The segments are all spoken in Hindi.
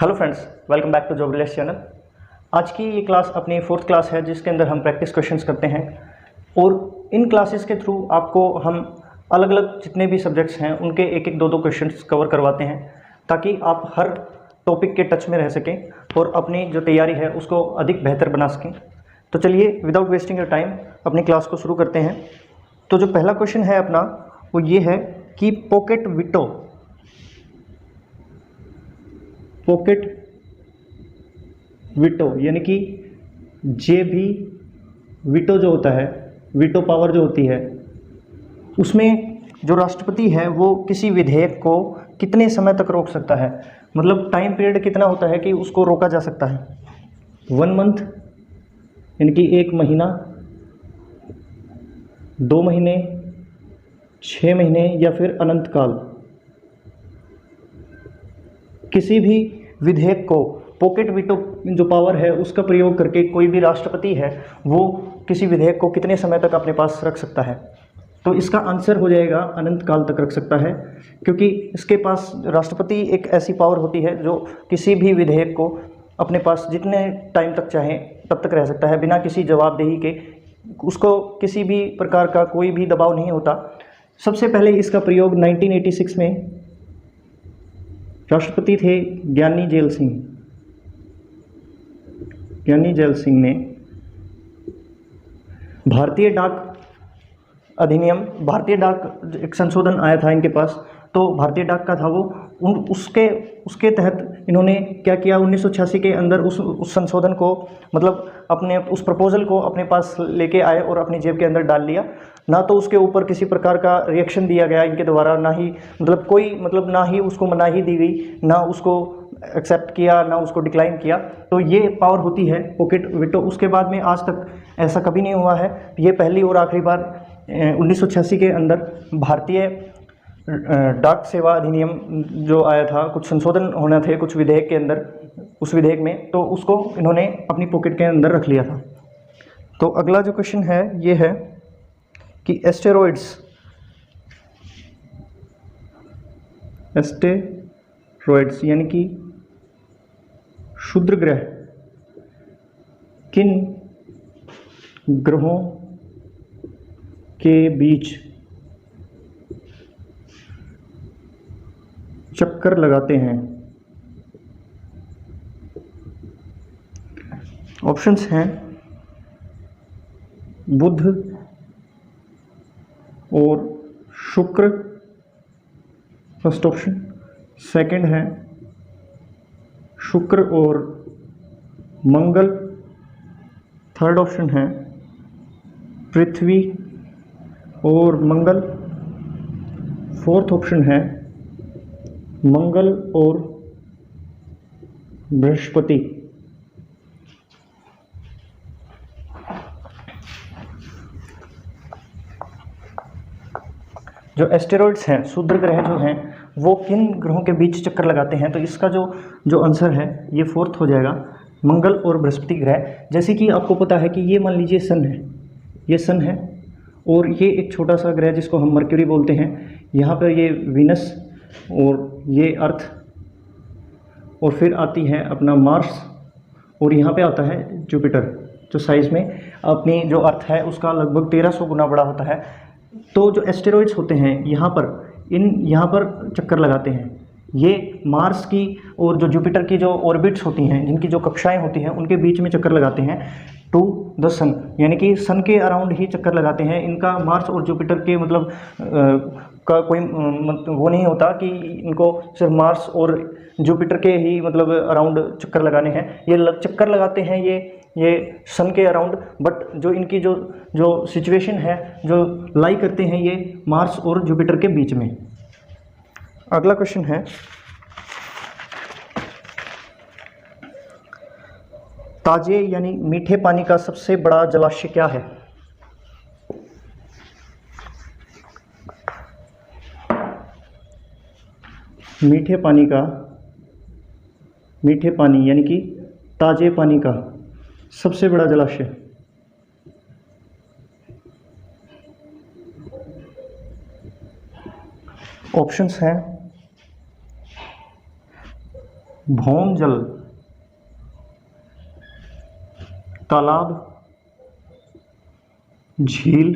Hello friends, welcome back to jobless channel. आज की ये क्लास अपनी 4th क्लास है जिसके अंदर हम प्रैक्टिस क्वेश्चंस करते हैं और इन क्लासेस के थ्रू आपको हम अलग अलग जितने भी सब्जेक्ट्स हैं उनके एक एक दो क्वेश्चंस कवर करवाते हैं ताकि आप हर टॉपिक के टच में रह सकें और अपनी जो तैयारी है उसको अधिक बेहतर बना सकें। तो चलिए विदाउट वेस्टिंग योर टाइम अपनी क्लास को शुरू करते हैं। तो जो पहला क्वेश्चन है अपना वो ये है कि पॉकेट वीटो यानी कि जेबी वीटो जो होता है, वीटो पावर जो होती है, उसमें जो राष्ट्रपति है वो किसी विधेयक को कितने समय तक रोक सकता है। मतलब टाइम पीरियड कितना होता है कि उसको रोका जा सकता है। 1 मंथ यानी कि 1 महीना, 2 महीने, 6 महीने या फिर अनंत काल। किसी भी विधेयक को पॉकेट वीटो जो पावर है उसका प्रयोग करके कोई भी राष्ट्रपति है वो किसी विधेयक को कितने समय तक अपने पास रख सकता है। तो इसका आंसर हो जाएगा अनंत काल तक रख सकता है, क्योंकि इसके पास राष्ट्रपति एक ऐसी पावर होती है जो किसी भी विधेयक को अपने पास जितने टाइम तक चाहे तब तक रह सकता है बिना किसी जवाबदेही के। उसको किसी भी प्रकार का कोई भी दबाव नहीं होता। सबसे पहले इसका प्रयोग 1986 में राष्ट्रपति थे ज्ञानी जेल सिंह ने भारतीय डाक अधिनियम, भारतीय डाक एक संशोधन आया था इनके पास, तो भारतीय डाक का था वो, उसके तहत इन्होंने क्या किया, 1986 के अंदर उस संशोधन को मतलब अपने उस प्रपोजल को अपने पास लेके आए और अपनी जेब के अंदर डाल लिया। ना तो उसके ऊपर किसी प्रकार का रिएक्शन दिया गया इनके द्वारा, ना ही ना ही उसको मनाही दी गई, ना उसको एक्सेप्ट किया, ना उसको डिक्लाइन किया। तो ये पावर होती है पॉकेट वीटो। उसके बाद में आज तक ऐसा कभी नहीं हुआ है। ये पहली और आखिरी बार 1986 के अंदर भारतीय डाक सेवा अधिनियम जो आया था, कुछ संशोधन होना थे कुछ विधेयक के अंदर, उस विधेयक में, तो उसको इन्होंने अपनी पॉकेट के अंदर रख लिया था। तो अगला जो क्वेश्चन है ये है कि एस्टेरॉइड्स यानी कि क्षुद्र ग्रह किन ग्रहों के बीच चक्कर लगाते हैं। ऑप्शंस हैं बुध और शुक्र, फर्स्ट ऑप्शन। सेकंड है शुक्र और मंगल। थर्ड ऑप्शन है पृथ्वी और मंगल। फोर्थ ऑप्शन है मंगल और बृहस्पति। जो एस्टेरॉइड्स हैं, क्षुद्र ग्रह जो हैं, वो किन ग्रहों के बीच चक्कर लगाते हैं, तो इसका जो आंसर है ये फोर्थ हो जाएगा, मंगल और बृहस्पति ग्रह। जैसे कि आपको पता है कि ये मान लीजिए सन है, ये सन है और ये एक छोटा सा ग्रह जिसको हम मरक्यूरी बोलते हैं। यहाँ पर ये वीनस और ये अर्थ, और फिर आती है अपना मार्स, और यहाँ पे आता है जुपिटर, जो साइज़ में अपनी जो अर्थ है उसका लगभग 1300 गुना बड़ा होता है। तो जो एस्टेरॉइड्स होते हैं यहाँ पर चक्कर लगाते हैं। ये मार्स की और जो जुपिटर की जो ऑर्बिट्स होती हैं, जिनकी जो कक्षाएं होती हैं, उनके बीच में चक्कर लगाते हैं टू द सन, यानी कि सन के अराउंड ही चक्कर लगाते हैं। इनका मार्स और जुपिटर के मतलब का कोई वो नहीं होता कि इनको सिर्फ मार्स और जुपिटर के ही मतलब अराउंड चक्कर लगाने हैं। ये चक्कर लगाते हैं ये सन के अराउंड, बट जो इनकी जो सिचुएशन है, जो लाई करते हैं ये मार्स और जुपिटर के बीच में। अगला क्वेश्चन है ताजे यानी मीठे पानी का सबसे बड़ा जलाशय क्या है। मीठे पानी यानी कि ताजे पानी का सबसे बड़ा जलाशय। ऑप्शंस हैं भौम जल, तालाब, झील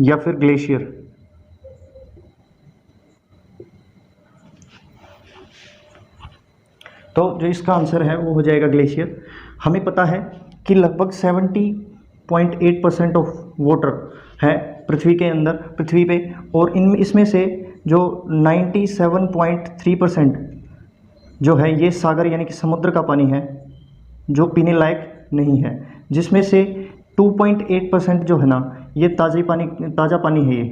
या फिर ग्लेशियर? तो जो इसका आंसर है वो हो जाएगा ग्लेशियर। हमें पता है कि लगभग 70.8% ऑफ वाटर है पृथ्वी के अंदर, पृथ्वी पे, और इसमें से जो 97.3% जो है ये सागर यानी कि समुद्र का पानी है जो पीने लायक नहीं है, जिसमें से 2.8% जो है ना ये ताज़ा पानी है, ये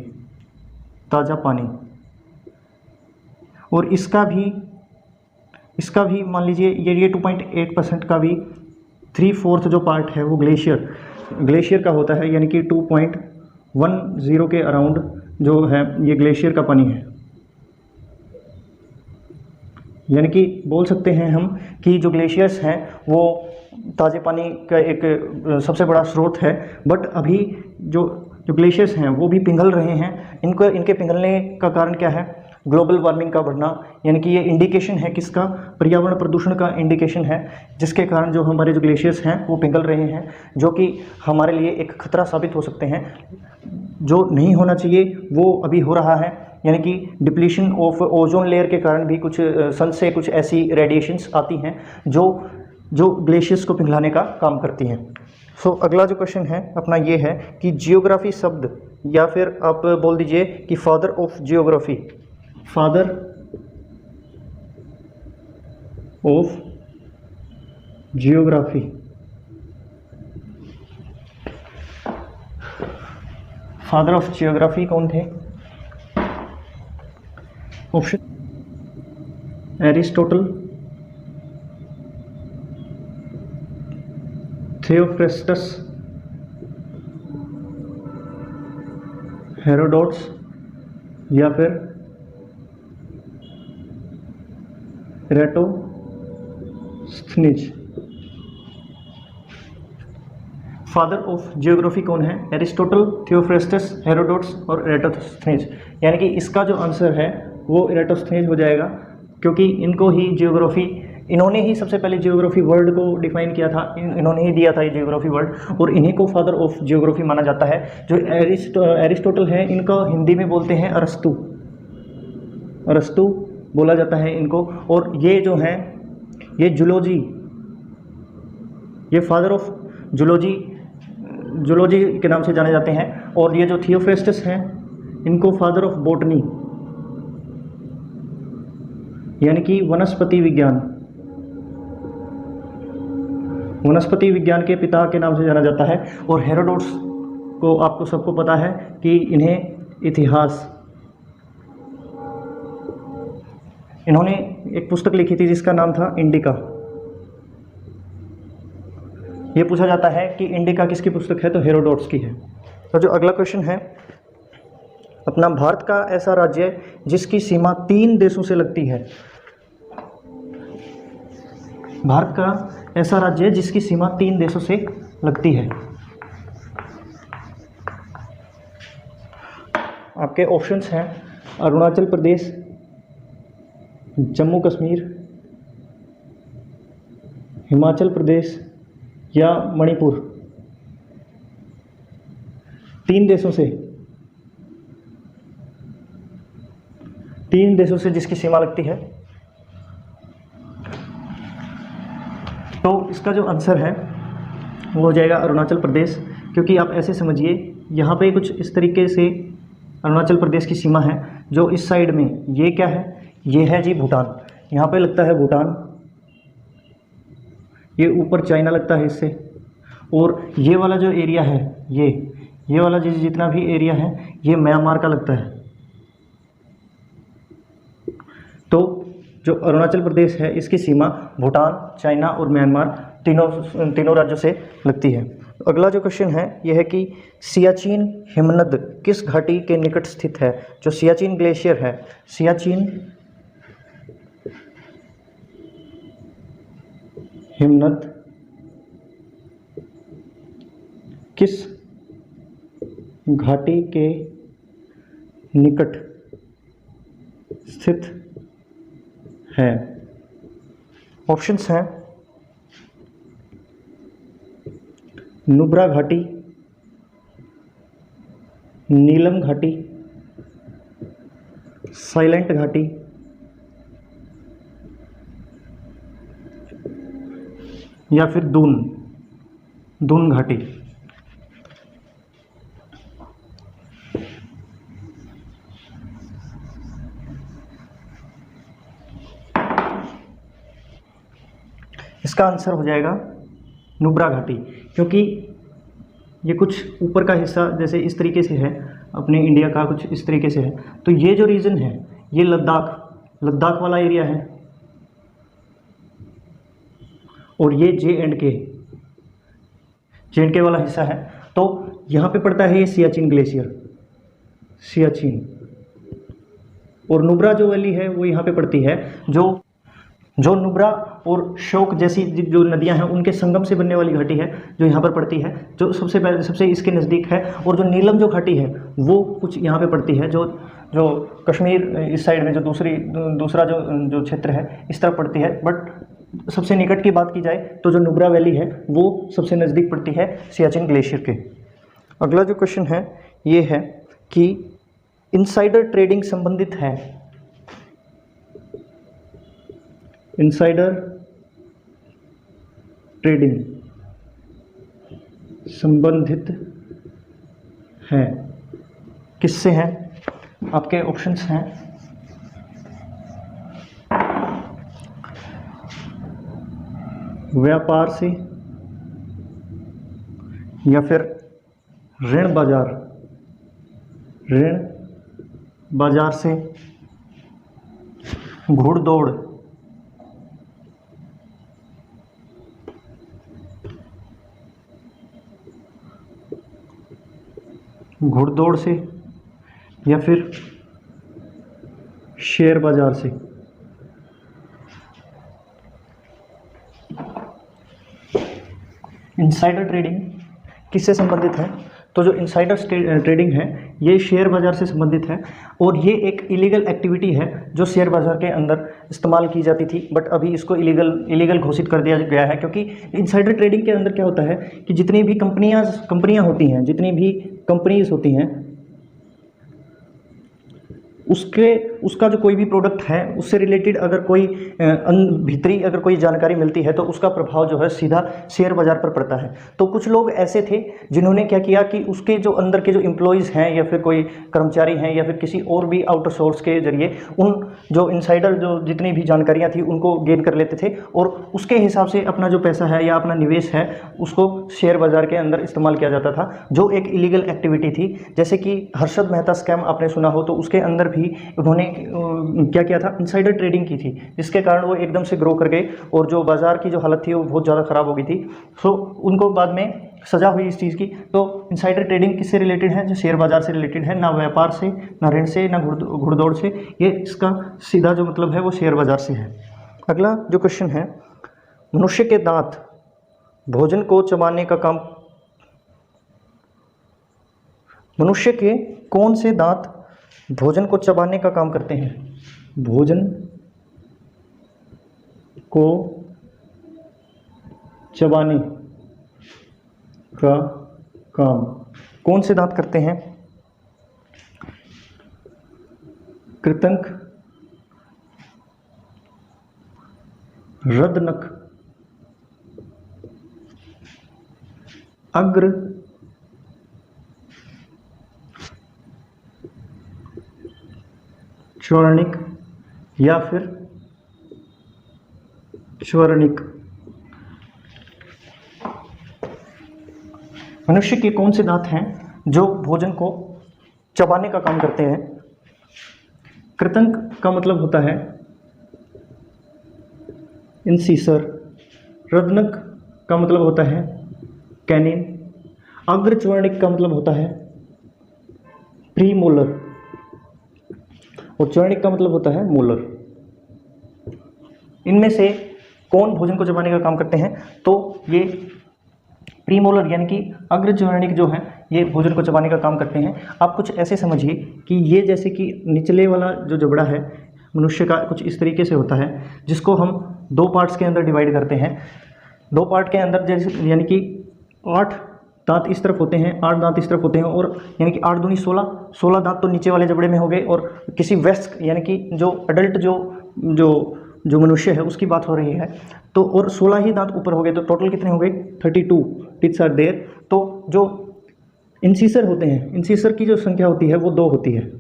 ताज़ा पानी। और इसका भी मान लीजिए ये 2.8% का भी 3/4 जो पार्ट है वो ग्लेशियर का होता है, यानी कि 2.10 के अराउंड जो है ये ग्लेशियर का पानी है। यानी कि बोल सकते हैं हम कि जो ग्लेशियर्स हैं वो ताज़े पानी का एक सबसे बड़ा स्रोत है। बट अभी जो ग्लेशियर्स हैं वो भी पिघल रहे हैं। इनके पिघलने का कारण क्या है? ग्लोबल वार्मिंग का बढ़ना, यानी कि ये इंडिकेशन है किसका? पर्यावरण प्रदूषण का इंडिकेशन है, जिसके कारण जो हमारे जो ग्लेशियर्स हैं वो पिघल रहे हैं, जो कि हमारे लिए एक खतरा साबित हो सकते हैं। जो नहीं होना चाहिए वो अभी हो रहा है, यानी कि डिप्लीशन ऑफ ओजोन लेयर के कारण भी कुछ सन से कुछ ऐसी रेडिएशंस आती हैं जो ग्लेशियर्स को पिघलाने का काम करती हैं। सो अगला जो क्वेश्चन है अपना ये है कि जियोग्राफी शब्द, या फिर आप बोल दीजिए कि father of geography, father of geography, father of geography कौन थे? ऑप्शन: एरिस्टोटल, थियोफ्रेस्टस, हेरोडोट्स या फिर एराटोस्थनीज। फादर ऑफ जियोग्राफी कौन है? एरिस्टोटल, थियोफ्रेस्टस, हेरोडोट्स और एराटोस्थनीज। यानी कि इसका जो आंसर है वो एराटोस्थनीज हो जाएगा, क्योंकि इन्होंने ही सबसे पहले जियोग्राफी वर्ड को डिफाइन किया था, इन्होंने ही दिया था ये जियोग्राफी वर्ड, और इन्हीं को फादर ऑफ जियोग्राफी माना जाता है। जो एरिस्टोटल है इनका हिंदी में बोलते हैं अरस्तु बोला जाता है इनको। और ये जो हैं ये ये फादर ऑफ जूलॉजी के नाम से जाने जाते हैं। और ये जो थियोफ्रेस्टस हैं इनको फादर ऑफ बॉटनी, यानी कि वनस्पति विज्ञान के पिता के नाम से जाना जाता है। और हेरोडोट्स को आपको सबको पता है कि इन्होंने एक पुस्तक लिखी थी जिसका नाम था इंडिका। ये पूछा जाता है कि इंडिका किसकी पुस्तक है, तो हेरोडोट्स की है। तो जो अगला क्वेश्चन है अपना, भारत का ऐसा राज्य जिसकी सीमा 3 देशों से लगती है। भारत का ऐसा राज्य है जिसकी सीमा 3 देशों से लगती है। आपके ऑप्शंस हैं अरुणाचल प्रदेश, जम्मू कश्मीर, हिमाचल प्रदेश या मणिपुर। 3 देशों से जिसकी सीमा लगती है। तो इसका जो आंसर है वो हो जाएगा अरुणाचल प्रदेश, क्योंकि आप ऐसे समझिए यहाँ पे कुछ इस तरीके से अरुणाचल प्रदेश की सीमा है। जो इस साइड में ये क्या है, ये है जी भूटान, यहाँ पे लगता है भूटान, ये ऊपर चाइना लगता है इससे, और ये वाला जो एरिया है ये वाला जितना भी एरिया है ये म्यांमार का लगता है। तो जो अरुणाचल प्रदेश है इसकी सीमा भूटान, चाइना और म्यांमार तीनों राज्यों से लगती है। तो अगला जो क्वेश्चन है यह है कि सियाचिन हिमनद किस घाटी के निकट स्थित है? जो सियाचिन ग्लेशियर है, सियाचिन हिमनद किस घाटी के निकट स्थित है। ऑप्शंस हैं नुब्रा घाटी, नीलम घाटी, साइलेंट घाटी या फिर दून घाटी। इसका आंसर हो जाएगा नुब्रा घाटी, क्योंकि ये कुछ ऊपर का हिस्सा जैसे इस तरीके से है, अपने इंडिया का कुछ इस तरीके से है, तो ये जो रीजन है ये लद्दाख वाला एरिया है, और ये जे एंड के वाला हिस्सा है। तो यहाँ पे पड़ता है ये सियाचिन ग्लेशियर, सियाचिन, और नुब्रा जो वैली है वो यहाँ पे पड़ती है, जो नुब्रा और शोक जैसी जो नदियां हैं उनके संगम से बनने वाली घाटी है, जो यहाँ पर पड़ती है, जो सबसे इसके नज़दीक है। और जो नीलम जो घाटी है वो कुछ यहाँ पे पड़ती है, जो कश्मीर इस साइड में जो दूसरा जो क्षेत्र है इस तरफ पड़ती है। बट सबसे निकट की बात की जाए तो जो नुब्रा वैली है वो सबसे नज़दीक पड़ती है सियाचिन ग्लेशियर के। अगला जो क्वेश्चन है ये है कि इनसाइडर ट्रेडिंग संबंधित है, इनसाइडर ट्रेडिंग संबंधित है किससे है? आपके ऑप्शंस हैं व्यापार से, या फिर ऋण बाजार से, घुड़दौड़ से, या फिर शेयर बाजार से। इनसाइडर ट्रेडिंग किससे संबंधित है? तो जो इनसाइडर ट्रेडिंग है ये शेयर बाज़ार से संबंधित है, और ये एक इलीगल एक्टिविटी है जो शेयर बाज़ार के अंदर इस्तेमाल की जाती थी, बट अभी इसको इलीगल घोषित कर दिया गया है। क्योंकि इनसाइडर ट्रेडिंग के अंदर क्या होता है कि जितनी भी कंपनियां होती हैं, जितनी भी कंपनीज होती हैं, उसका जो कोई भी प्रोडक्ट है उससे रिलेटेड अगर कोई भीतरी अगर कोई जानकारी मिलती है तो उसका प्रभाव जो है सीधा शेयर बाज़ार पर पड़ता है। तो कुछ लोग ऐसे थे जिन्होंने क्या किया कि उसके जो अंदर के जो एम्प्लॉयज़ हैं या फिर कोई कर्मचारी हैं या फिर किसी और भी आउटर सोर्स के जरिए उन जो इनसाइडर जो जितनी भी जानकारियाँ थी उनको गेन कर लेते थे, और उसके हिसाब से अपना जो पैसा है या अपना निवेश है उसको शेयर बाज़ार के अंदर इस्तेमाल किया जाता था, जो एक इलीगल एक्टिविटी थी। जैसे कि हर्षद मेहता स्कैम आपने सुना हो, तो उसके अंदर भी उन्होंने क्या किया था, इनसाइडर ट्रेडिंग की थी, जिसके कारण वो एकदम से ग्रो कर गए और जो बाज़ार की जो हालत थी वो बहुत ज़्यादा ख़राब हो गई थी। सो उनको बाद में सज़ा हुई इस चीज़ की। तो इनसाइडर ट्रेडिंग किससे रिलेटेड है? जो शेयर बाज़ार से रिलेटेड है, ना व्यापार से, ना ऋण से, ना घुड़दौड़ से, ये इसका सीधा जो मतलब है वो शेयर बाज़ार से है। अगला जो क्वेश्चन है, मनुष्य के दांत भोजन को चबाने का काम, मनुष्य के कौन से दांत भोजन को चबाने का काम करते हैं? भोजन को चबाने का काम कौन से दांत करते हैं? कृतंक, रदनक, अग्र, चौर्णिक या फिर चौर्णिक। मनुष्य के कौन से दांत हैं जो भोजन को चबाने का काम करते हैं? कृतंक का मतलब होता है इंसीसर, रदनक का मतलब होता है कैनिन, अग्रचवर्णिक का मतलब होता है प्रीमोलर, और चवर्णिक का मतलब होता है मोलर। इनमें से कौन भोजन को चबाने का काम करते हैं? तो ये प्रीमोलर यानी कि अग्रचवर्णिक जो है ये भोजन को चबाने का काम करते हैं। आप कुछ ऐसे समझिए कि ये जैसे कि निचले वाला जो जबड़ा है, मनुष्य का कुछ इस तरीके से होता है, जिसको हम 2 पार्ट्स के अंदर डिवाइड करते हैं। 2 पार्ट के अंदर जैसे यानी कि 8 दांत इस तरफ होते हैं, 8 दांत इस तरफ होते हैं, और यानी कि 8 दूनी 16 दांत तो नीचे वाले जबड़े में हो गए, और किसी वयस्क यानी कि जो अडल्ट जो मनुष्य है उसकी बात हो रही है, तो और 16 ही दांत ऊपर हो गए, तो टोटल कितने हो गए 32 टीथ्स आर देयर। तो जो इंसीसर होते हैं, इंसीसर की जो संख्या होती है वो 2 होती है।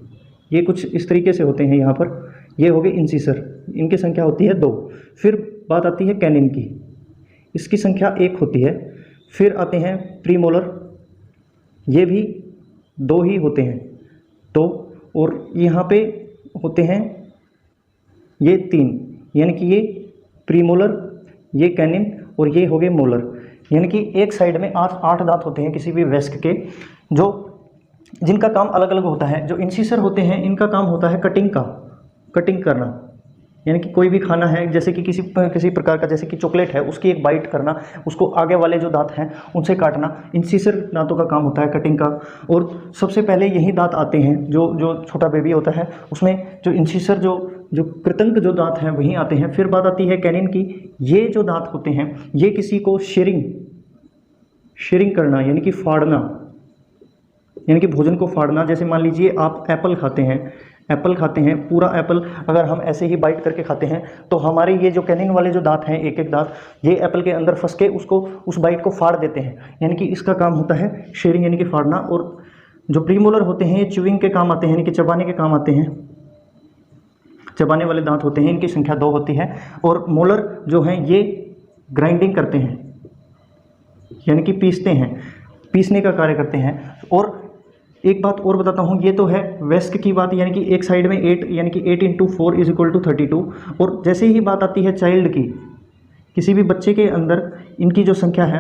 ये कुछ इस तरीके से होते हैं यहाँ पर, ये हो गए इंसीसर, इनकी संख्या होती है 2। फिर बात आती है कैनिन की, इसकी संख्या 1 होती है। फिर आते हैं प्रीमोलर, ये भी 2 ही होते हैं, तो और यहाँ पे होते हैं ये 3, यानी कि ये प्रीमोलर, ये कैनिन, और ये हो गए मोलर। यानी कि एक साइड में 8 दांत होते हैं किसी भी वयस्क के, जो जिनका काम अलग अलग होता है। जो इंसीसर होते हैं इनका काम होता है कटिंग करना, यानी कि कोई भी खाना है, जैसे कि किसी प्रकार का, जैसे कि चॉकलेट है, उसकी एक बाइट करना, उसको आगे वाले जो दांत हैं उनसे काटना, इंसीसर दांतों का काम होता है कटिंग का। और सबसे पहले यही दांत आते हैं, जो छोटा बेबी होता है उसमें जो इंसीसर जो कृतंक जो दांत हैं वहीं आते हैं। फिर बात आती है कैनिन की, ये जो दांत होते हैं ये किसी को शेयरिंग करना, यानी कि फाड़ना, यानी कि भोजन को फाड़ना। जैसे मान लीजिए आप एप्पल खाते हैं, पूरा एप्पल अगर हम ऐसे ही बाइट करके खाते हैं तो हमारे ये जो कैनिन वाले जो दांत हैं, एक एक दांत, ये एप्पल के अंदर फंस के उस बाइट को फाड़ देते हैं, यानी कि इसका काम होता है शेयरिंग, यानी कि फाड़ना। और जो प्रीमोलर होते हैं ये च्यूइंग के काम आते हैं, यानी कि चबाने के काम आते हैं, चबाने वाले दांत होते हैं, इनकी संख्या 2 होती है। और मोलर जो हैं ये ग्राइंडिंग करते हैं, यानी कि पीसने का कार्य करते हैं। और एक बात और बताता हूँ, ये तो है वयस्क की बात, यानी कि एक साइड में 8, यानी कि 8 × 4 = 32। और जैसे ही बात आती है चाइल्ड की, किसी भी बच्चे के अंदर इनकी जो संख्या है,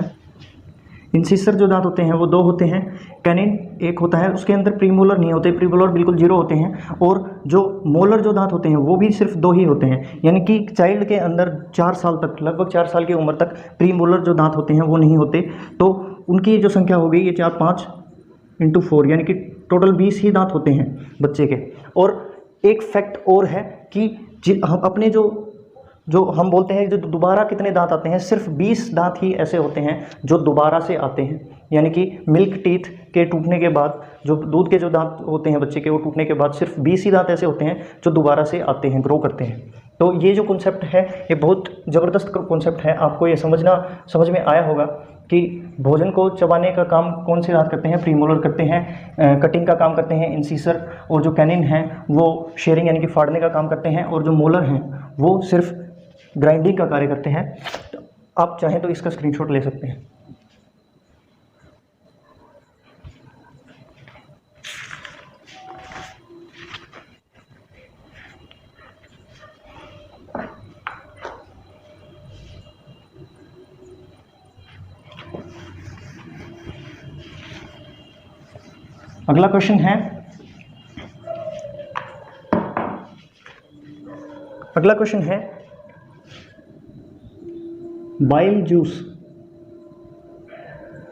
इंसीसर जो दांत होते हैं वो 2 होते हैं, कैनिन 1 होता है, उसके अंदर प्रीमोलर नहीं होते, प्रीमोलर बिल्कुल 0 होते हैं। और जो मोलर जो दांत होते हैं वो भी सिर्फ 2 ही होते हैं, यानी कि चाइल्ड के अंदर 4 साल तक, लगभग 4 साल की उम्र तक प्रीमोलर जो दांत होते हैं वो नहीं होते। तो उनकी जो संख्या हो गई ये 4 5 × 4, यानी कि टोटल 20 ही दांत होते हैं बच्चे के। और एक फैक्ट और है कि हम अपने जो हम बोलते हैं जो दोबारा कितने दांत आते हैं, सिर्फ 20 दांत ही ऐसे होते हैं जो दोबारा से आते हैं, यानी कि मिल्क टीथ के टूटने के बाद, जो दूध के जो दांत होते हैं बच्चे के, वो टूटने के बाद सिर्फ 20 ही दांत ऐसे होते हैं जो दोबारा से आते हैं, ग्रो करते हैं। तो ये जो कॉन्सेप्ट है ये बहुत ज़बरदस्त कॉन्सेप्ट है, आपको ये समझ में आया होगा कि भोजन को चबाने का काम कौन से दांत करते हैं, प्रीमोलर करते हैं, कटिंग का काम करते हैं इंसीसर, और जो कैनिन हैं वो शेयरिंग यानी कि फाड़ने का काम करते हैं, और जो मोलर हैं वो सिर्फ ग्राइंडिंग का कार्य करते हैं। तो आप चाहें तो इसका स्क्रीनशॉट ले सकते हैं। अगला क्वेश्चन है बाइल जूस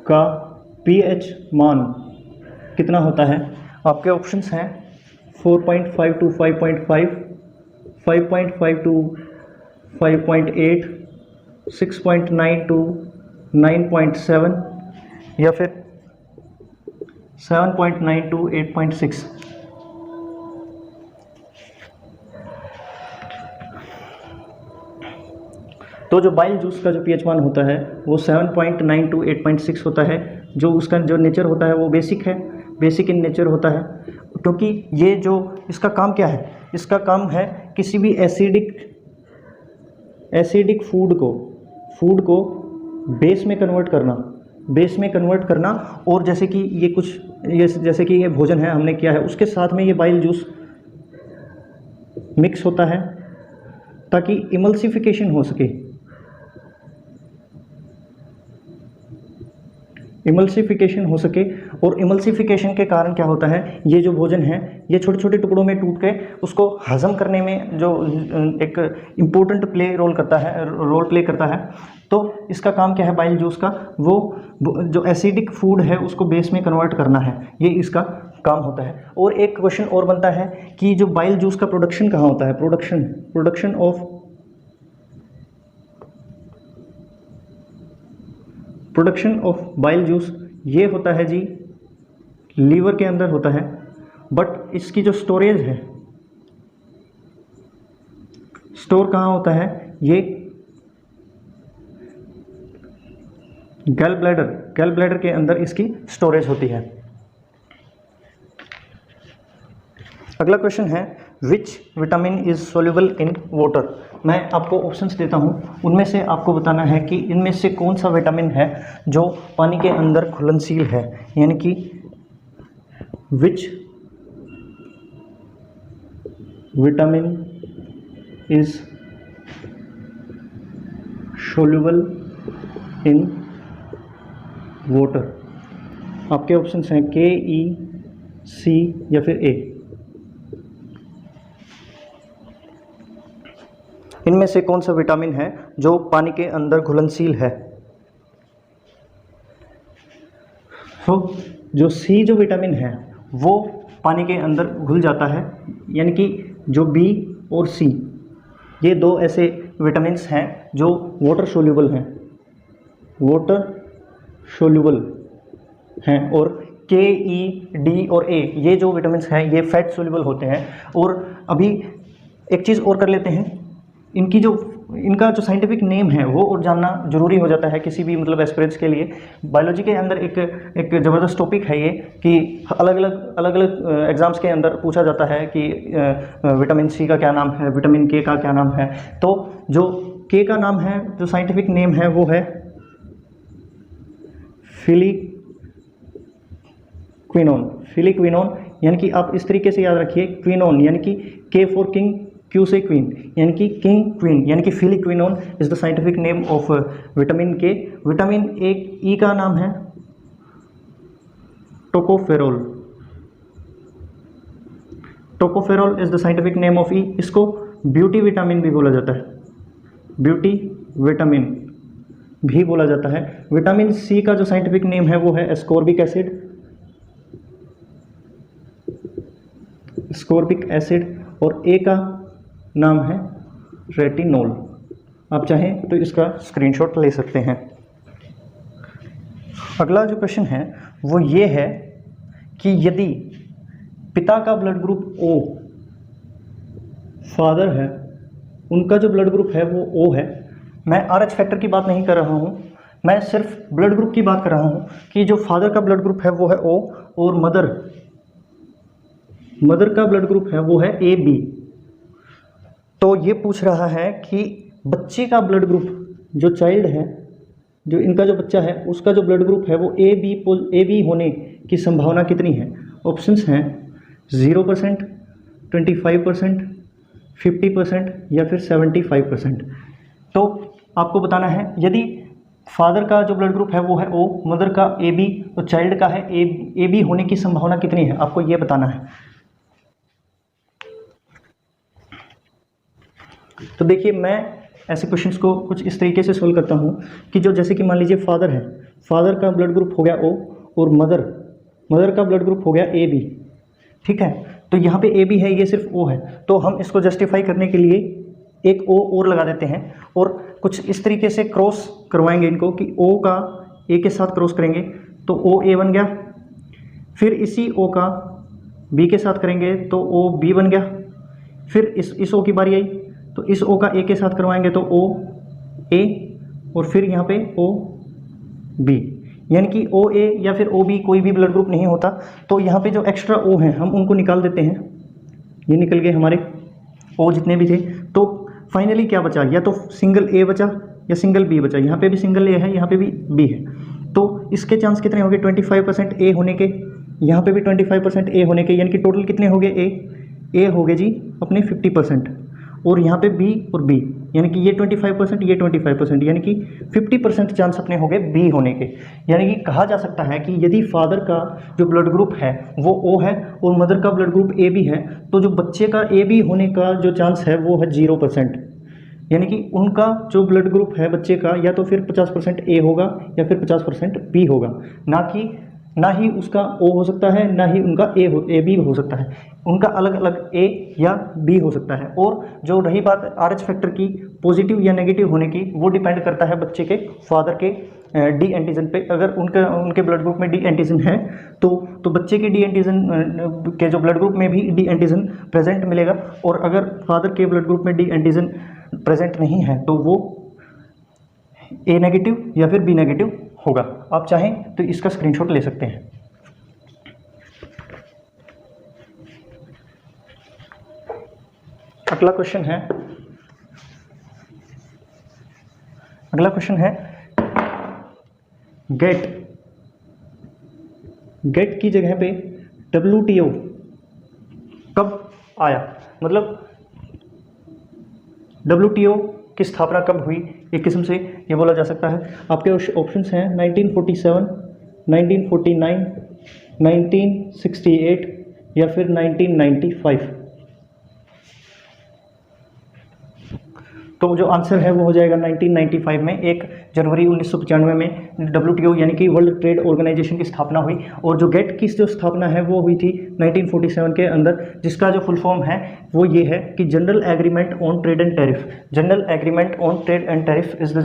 का पीएच मान कितना होता है। आपके ऑप्शंस हैं 4.5 to 5.5, 5.5 to 5.8, 6.9 to 9.7 या फिर 7.9 to 8.6। तो जो बाइल जूस का जो पीएच मान होता है वो 7.9 to 8.6 होता है। जो उसका जो नेचर होता है वो बेसिक है, बेसिक इन नेचर होता है, क्योंकि ये जो इसका काम क्या है, इसका काम है किसी भी एसिडिक फूड को बेस में कन्वर्ट करना। और जैसे कि जैसे कि ये भोजन है हमने किया है, उसके साथ में ये बाइल जूस मिक्स होता है ताकि इमल्सिफिकेशन हो सके। और इमल्सिफिकेशन के कारण क्या होता है, ये जो भोजन है ये छोटे छोटे टुकड़ों में टूट के उसको हजम करने में जो एक इम्पोर्टेंट रोल प्ले करता है। तो इसका काम क्या है बाइल जूस का, वो जो एसिडिक फूड है उसको बेस में कन्वर्ट करना है, ये इसका काम होता है। और एक क्वेश्चन और बनता है कि जो बाइल जूस का प्रोडक्शन कहाँ होता है, प्रोडक्शन ऑफ बाइल जूस ये होता है जी लीवर के अंदर होता है, बट इसकी जो स्टोरेज है, स्टोर कहाँ होता है, ये गैल ब्लैडर के अंदर इसकी स्टोरेज होती है। अगला क्वेश्चन है which vitamin is soluble in water. मैं आपको ऑप्शंस देता हूँ, उनमें से आपको बताना है कि इनमें से कौन सा विटामिन है जो पानी के अंदर घुलनशील है, यानी कि which vitamin is soluble in water. आपके ऑप्शंस हैं के, ई, सी या फिर ए। इनमें से कौन सा विटामिन है जो पानी के अंदर घुलनशील है? तो जो सी जो विटामिन है वो पानी के अंदर घुल जाता है, यानी कि जो बी और सी ये दो ऐसे विटामिन्स हैं जो वाटर सोल्यूबल हैं, और के, ई, डी और ए ये जो विटामिन्स हैं ये फैट सोल्यूबल होते हैं। और अभी एक चीज़ और कर लेते हैं, इनका जो साइंटिफिक नेम है वो और जानना जरूरी हो जाता है किसी भी मतलब एस्पिरेंट्स के लिए। बायोलॉजी के अंदर एक ज़बरदस्त टॉपिक है ये कि अलग अलग एग्जाम्स के अंदर पूछा जाता है कि विटामिन सी का क्या नाम है, विटामिन के का क्या नाम है। तो जो के का नाम है, जो साइंटिफिक नेम है वो है फिलिक्विनोन, यानी कि आप इस तरीके से याद रखिए, क्विनोन यानी कि के फॉर किंग, क्यू से क्वीन, यानी कि किंग क्वीन, यानी कि phylloquinone is the scientific name of vitamin K. Vitamin एक ई का नाम है tocopherol is the scientific name of E. इसको ब्यूटी विटामिन भी बोला जाता है, विटामिन सी का जो साइंटिफिक नेम है वो है एस्कॉर्बिक एसिड, और ए का नाम है रेटिनोल। आप चाहें तो इसका स्क्रीनशॉट ले सकते हैं। अगला जो क्वेश्चन है वो ये है कि यदि पिता का ब्लड ग्रुप ओ, फादर है उनका जो ब्लड ग्रुप है वो ओ है। मैं RH फैक्टर की बात नहीं कर रहा हूँ, मैं सिर्फ ब्लड ग्रुप की बात कर रहा हूँ कि जो फादर का ब्लड ग्रुप है वो है O और मदर का ब्लड ग्रुप है वो है AB। तो ये पूछ रहा है कि बच्चे का ब्लड ग्रुप, जो चाइल्ड है, जो इनका जो बच्चा है उसका जो ब्लड ग्रुप है वो AB होने की संभावना कितनी है? ऑप्शंस हैं 0%, 25%, 50% या फिर 75%। तो आपको बताना है यदि फादर का जो ब्लड ग्रुप है वो है O, मदर का AB, तो चाइल्ड का है AB होने की संभावना कितनी है, आपको ये बताना है। तो देखिए मैं ऐसे क्वेश्चंस को कुछ इस तरीके से सोल्व करता हूँ कि जो जैसे कि मान लीजिए फादर है, फादर का ब्लड ग्रुप हो गया O और मदर का ब्लड ग्रुप हो गया AB, ठीक है। तो यहाँ पे AB है, ये सिर्फ O है, तो हम इसको जस्टिफाई करने के लिए एक O और लगा देते हैं और कुछ इस तरीके से क्रॉस करवाएंगे इनको कि O का A के साथ क्रॉस करेंगे तो OA बन गया, फिर इसी O का B के साथ करेंगे तो OB बन गया, फिर इस O की बारी आई तो इस O का A के साथ करवाएंगे तो OA, और फिर यहाँ पे OB, यानी कि OA या फिर OB कोई भी ब्लड ग्रुप नहीं होता। तो यहाँ पे जो एक्स्ट्रा O हैं हम उनको निकाल देते हैं, ये निकल गए हमारे O जितने भी थे। तो फाइनली क्या बचा, या तो सिंगल A बचा या सिंगल B बचा। यहाँ पे भी सिंगल A है, यहाँ पे भी B है, तो इसके चांस कितने हो गए 25% A होने के, यहाँ पे भी 25% A होने के, यानी कि टोटल कितने हो गए A हो गए जी अपने 50%, और यहाँ पे B और B, यानी कि ये 25% ये 25%, यानी कि 50% चांस अपने हो गए B होने के। यानी कि कहा जा सकता है कि यदि फादर का जो ब्लड ग्रुप है वो O है और मदर का ब्लड ग्रुप AB है, तो जो बच्चे का AB होने का जो चांस है वो है 0%, यानी कि उनका जो ब्लड ग्रुप है बच्चे का या तो फिर 50% A होगा या फिर 50% B होगा, ना कि ना ही उसका O हो सकता है, ना ही उनका ए बी हो सकता है, उनका अलग अलग A या B हो सकता है। और जो रही बात RH फैक्टर की पॉजिटिव या नेगेटिव होने की, वो डिपेंड करता है बच्चे के फादर के डी एंटीजन पे। अगर उनके ब्लड ग्रुप में डी एंटीजन है तो बच्चे के डी एंटीजन के जो ब्लड ग्रुप में भी डी एंटीजन प्रेजेंट मिलेगा, और अगर फादर के ब्लड ग्रुप में डी एंटीजन प्रेजेंट नहीं है तो वो ए नेगेटिव या फिर बी नेगेटिव होगा। आप चाहें तो इसका स्क्रीनशॉट ले सकते हैं। अगला क्वेश्चन है गेट की जगह पे WTO कब आया, मतलब WTO की स्थापना कब हुई, एक किस्म से ये बोला जा सकता है। आपके ऑप्शंस हैं 1947, 1949, 1968 या फिर 1995। तो जो आंसर है वो हो जाएगा 1995 में। 1 जनवरी 1995 में WTO यानी कि वर्ल्ड ट्रेड ऑर्गेनाइजेशन की स्थापना हुई। और जो गेट की जो स्थापना है वो हुई थी 1947 के अंदर, जिसका जो फुल फॉर्म है वो ये है कि general agreement on trade and tariff. General agreement on trade and tariff is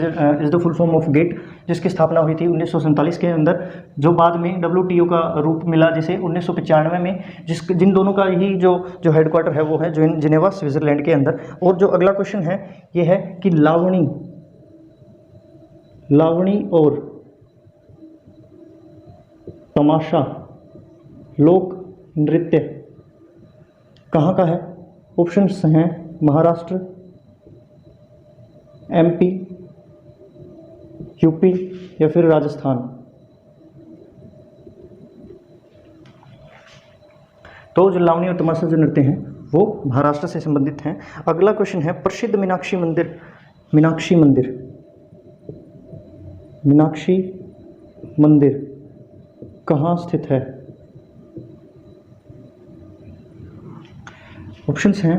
the full form of GATT, जिसकी स्थापना हुई थी 1947 के अंदर, जो बाद में WTO का रूप मिला जिसे 1995 में, जिन दोनों का ही जो हेडक्वार्टर है वो है जिनेवा स्विट्जरलैंड के अंदर। और जो अगला क्वेश्चन है ये है कि लावणी और तमाशा लोक नृत्य कहाँ का है। ऑप्शंस हैं महाराष्ट्र, MP, UP या फिर राजस्थान। तो जो लावणी और तमाशा जो नृत्य हैं वो महाराष्ट्र से संबंधित हैं। अगला क्वेश्चन है प्रसिद्ध मीनाक्षी मंदिर कहाँ स्थित है। ऑप्शंस हैं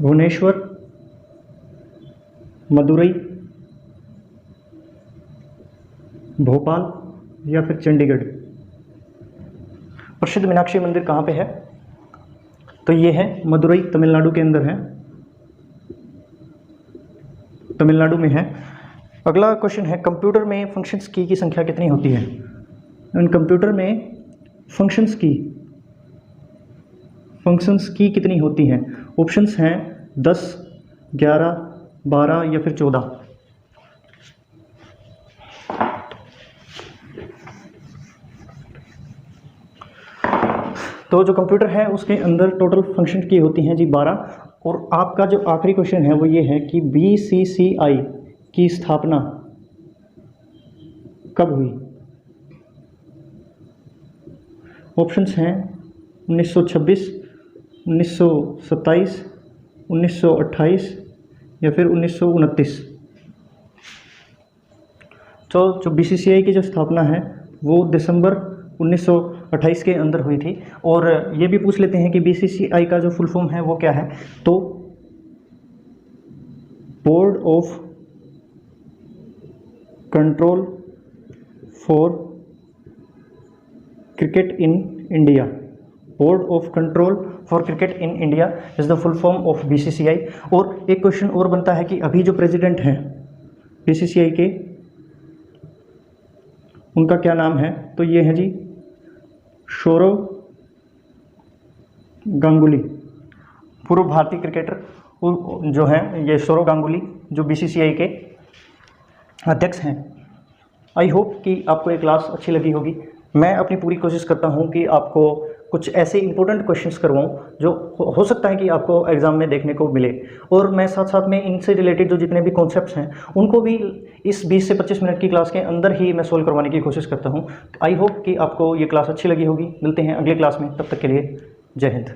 भुवनेश्वर, मदुरई, भोपाल या फिर चंडीगढ़। प्रसिद्ध मीनाक्षी मंदिर कहाँ पे है, तो ये है मदुरई, तमिलनाडु के अंदर है, तमिलनाडु में है। अगला क्वेश्चन है कंप्यूटर में फंक्शंस की संख्या कितनी होती है। इन कंप्यूटर में फंक्शंस की कितनी होती हैं। ऑप्शंस हैं 10, 11, 12 या फिर 14। तो जो कंप्यूटर है उसके अंदर टोटल फंक्शन की होती हैं जी 12। और आपका जो आखिरी क्वेश्चन है वो ये है कि BCCI की स्थापना कब हुई। ऑप्शंस हैं 1926, 1927, 1928 या फिर 1929। तो जो BCCI की जो स्थापना है वो दिसंबर 1928 के अंदर हुई थी। और ये भी पूछ लेते हैं कि BCCI का जो फुल फॉर्म है वो क्या है, तो board of control for cricket in India. Board of control for cricket in India is the full form of BCCI। और एक क्वेश्चन और बनता है कि अभी जो प्रेसिडेंट हैं BCCI के, उनका क्या नाम है, तो ये है जी सौरव गांगुली। पूर्व भारतीय क्रिकेटर जो हैं ये सौरव गांगुली जो BCCI के अध्यक्ष हैं। आई होप कि आपको ये क्लास अच्छी लगी होगी। मैं अपनी पूरी कोशिश करता हूँ कि आपको कुछ ऐसे इंपॉर्टेंट क्वेश्चंस करवाऊँ जो हो सकता है कि आपको एग्ज़ाम में देखने को मिले। और मैं साथ साथ में इनसे रिलेटेड जो जितने भी कॉन्सेप्ट्स हैं उनको भी इस 20 से 25 मिनट की क्लास के अंदर ही मैं सोल्व करवाने की कोशिश करता हूँ। आई होप कि आपको ये क्लास अच्छी लगी होगी। मिलते हैं अगली क्लास में, तब तक के लिए जय हिंद।